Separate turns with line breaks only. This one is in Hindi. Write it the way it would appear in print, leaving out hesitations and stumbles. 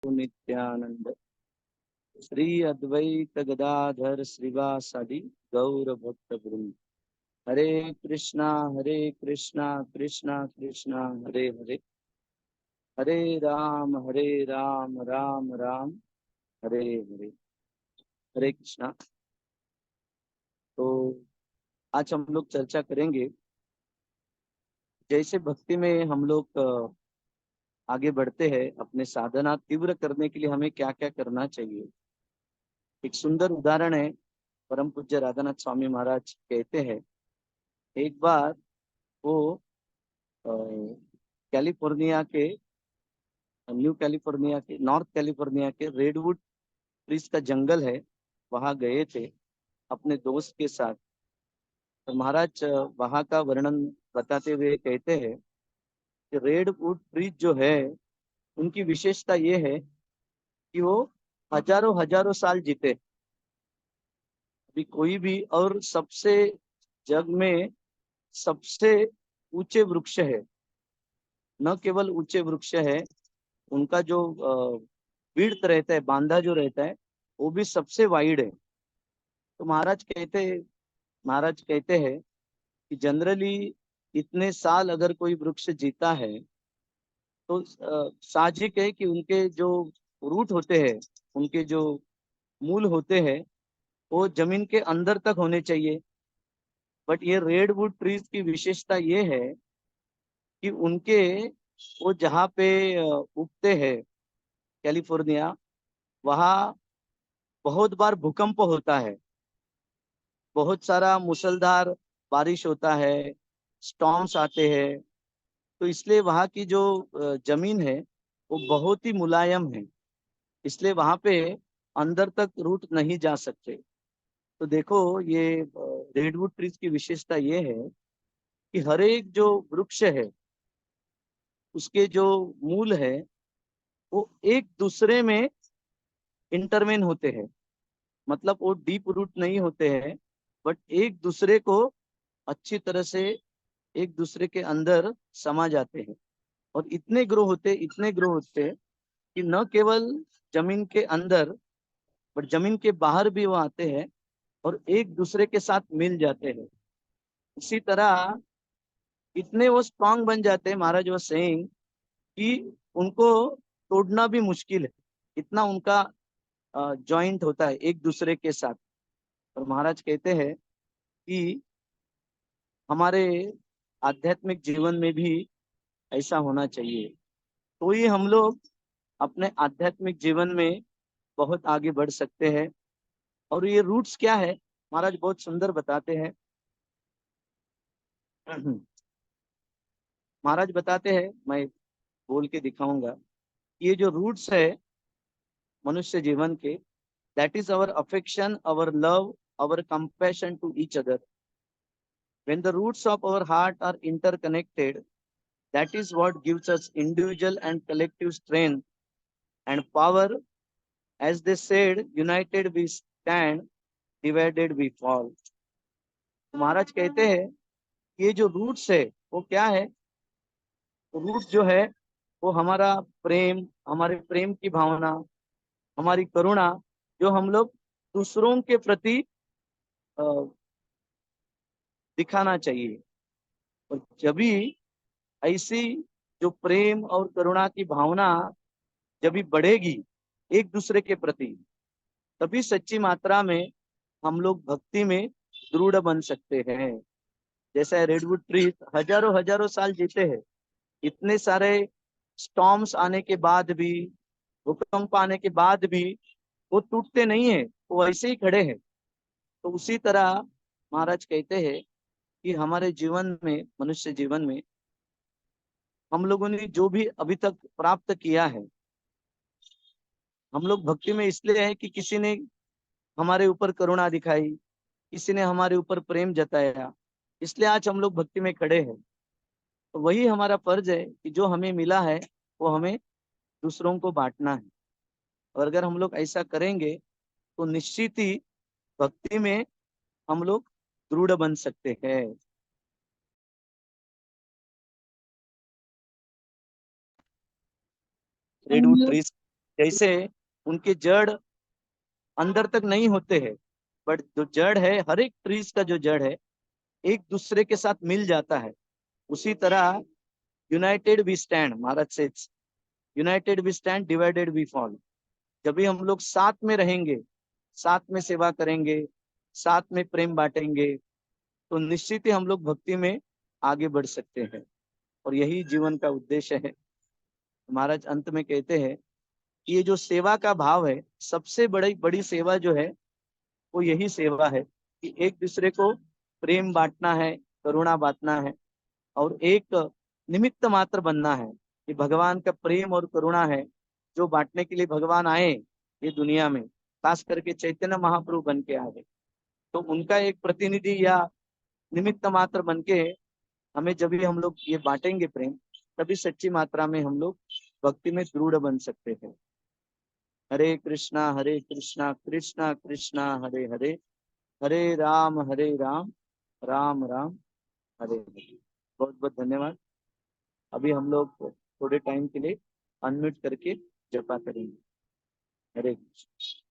नित्यानंद श्री अद्वैत गदाधर श्रीवासादि गौर भक्त वृंद। हरे कृष्णा कृष्णा कृष्णा हरे हरे, हरे राम राम राम हरे हरे। हरे कृष्णा। तो आज हम लोग चर्चा करेंगे, जैसे भक्ति में हम लोग आगे बढ़ते हैं, अपने साधना तीव्र करने के लिए हमें क्या क्या करना चाहिए। एक सुंदर उदाहरण है। परम पूज्य राधानाथ स्वामी महाराज कहते हैं, एक बार वो अ, कैलिफोर्निया के न्यू कैलिफोर्निया के नॉर्थ कैलिफोर्निया के रेडवुड ट्रीज का जंगल है, वहां गए थे अपने दोस्त के साथ। तो महाराज वहां का वर्णन बताते हुए कहते हैं कि रेडवुड ट्रीज जो है, उनकी विशेषता ये है कि वो हजारों हजारों साल जीते। अभी कोई भी, और सबसे जग में सबसे ऊंचे वृक्ष है। न केवल ऊंचे वृक्ष है, उनका जो विड्थ रहता है, बांधा जो रहता है, वो भी सबसे वाइड है। तो महाराज कहते हैं कि जनरली इतने साल अगर कोई वृक्ष जीता है, तो साहजिक है कि उनके जो रूट होते हैं, उनके जो मूल होते हैं, वो जमीन के अंदर तक होने चाहिए। बट ये रेडवुड ट्रीज की विशेषता ये है कि उनके वो जहाँ पे उगते हैं, कैलिफोर्निया, वहाँ बहुत बार भूकंप होता है, बहुत सारा मूसलधार बारिश होता है, स्टॉर्म्स आते हैं। तो इसलिए वहाँ की जो जमीन है, वो बहुत ही मुलायम है। इसलिए वहाँ पे अंदर तक रूट नहीं जा सकते। तो देखो, ये रेडवुड ट्रीज की विशेषता ये है कि हर एक जो वृक्ष है, उसके जो मूल है, वो एक दूसरे में इंटरमेन होते हैं। मतलब वो डीप रूट नहीं होते हैं, बट एक दूसरे को अच्छी तरह से एक दूसरे के अंदर समा जाते हैं। और इतने ग्रो होते कि न केवल जमीन के अंदर, बट जमीन के बाहर भी वो आते हैं और एक दूसरे के साथ मिल जाते हैं। इसी तरह इतने वो स्ट्रांग बन जाते हैं, महाराज वो सेइंग, कि उनको तोड़ना भी मुश्किल है। इतना उनका जॉइंट होता है एक दूसरे के साथ। और महाराज कहते हैं कि हमारे आध्यात्मिक जीवन में भी ऐसा होना चाहिए, तो ही हम लोग अपने आध्यात्मिक जीवन में बहुत आगे बढ़ सकते हैं। और ये रूट्स क्या है, महाराज बहुत सुंदर बताते हैं। महाराज बताते हैं, मैं बोल के दिखाऊंगा। ये जो रूट्स है मनुष्य जीवन के, that is our affection, our love, our compassion to each other. When the roots of our heart are interconnected, that is what gives us individual and collective strength and power. As they said, united we stand, divided we fall. तो महाराज कहते हैं, ये जो रूट्स है वो क्या है। रूट्स जो है वो हमारा प्रेम, हमारे प्रेम की भावना, हमारी करुणा, जो हम लोग दूसरों के प्रति अ, दिखाना चाहिए। और जब भी ऐसी जो प्रेम और करुणा की भावना जब भी बढ़ेगी एक दूसरे के प्रति, तभी सच्ची मात्रा में हम लोग भक्ति में दृढ़ बन सकते हैं। जैसे रेडवुड ट्री हजारों हजारों साल जीते हैं, इतने सारे स्टॉर्म्स आने के बाद भी, भूकंप आने के बाद भी वो टूटते नहीं है, वो ऐसे ही खड़े हैं। तो उसी तरह महाराज कहते हैं कि हमारे जीवन में, मनुष्य जीवन में, हम लोगों ने जो भी अभी तक प्राप्त किया है, हम लोग भक्ति में इसलिए है कि किसी ने हमारे ऊपर करुणा दिखाई, किसी ने हमारे ऊपर प्रेम जताया, इसलिए आज हम लोग भक्ति में खड़े हैं। तो वही हमारा फर्ज है कि जो हमें मिला है वो हमें दूसरों को बांटना है। और अगर हम लोग ऐसा करेंगे तो निश्चित ही भक्ति में हम लोग दृढ़ बन सकते हैं। Redwood trees. जैसे उनके जड़ अंदर तक नहीं होते हैं, बट जो जड़ है, हर एक ट्रीज का जो जड़ है एक दूसरे के साथ मिल जाता है। उसी तरह यूनाइटेड वी स्टैंड, महाराज से united we stand, divided we fall. जब भी हम लोग साथ में रहेंगे, साथ में सेवा करेंगे, साथ में प्रेम बांटेंगे, तो निश्चित ही हम लोग भक्ति में आगे बढ़ सकते हैं। और यही जीवन का उद्देश्य है। महाराज अंत में कहते हैं कि ये जो सेवा का भाव है, सबसे बड़ी बड़ी सेवा जो है वो यही सेवा है कि एक दूसरे को प्रेम बांटना है, करुणा बांटना है, और एक निमित्त मात्र बनना है कि भगवान का प्रेम और करुणा है जो बांटने के लिए भगवान आए ये दुनिया में, खास करके चैतन्य महाप्रभु बन के आए। तो उनका एक प्रतिनिधि या निमित्त मात्र बन के हमें, जब भी हम लोग ये बांटेंगे प्रेम, तभी सच्ची मात्रा में हम लोग भक्ति में दृढ़ बन सकते हैं। हरे कृष्णा कृष्णा कृष्णा हरे हरे, हरे राम राम राम हरे हरे। बहुत बहुत धन्यवाद। अभी हम लोग थोड़े टाइम के लिए अनम्यूट करके जपा करेंगे। हरे कृष्ण।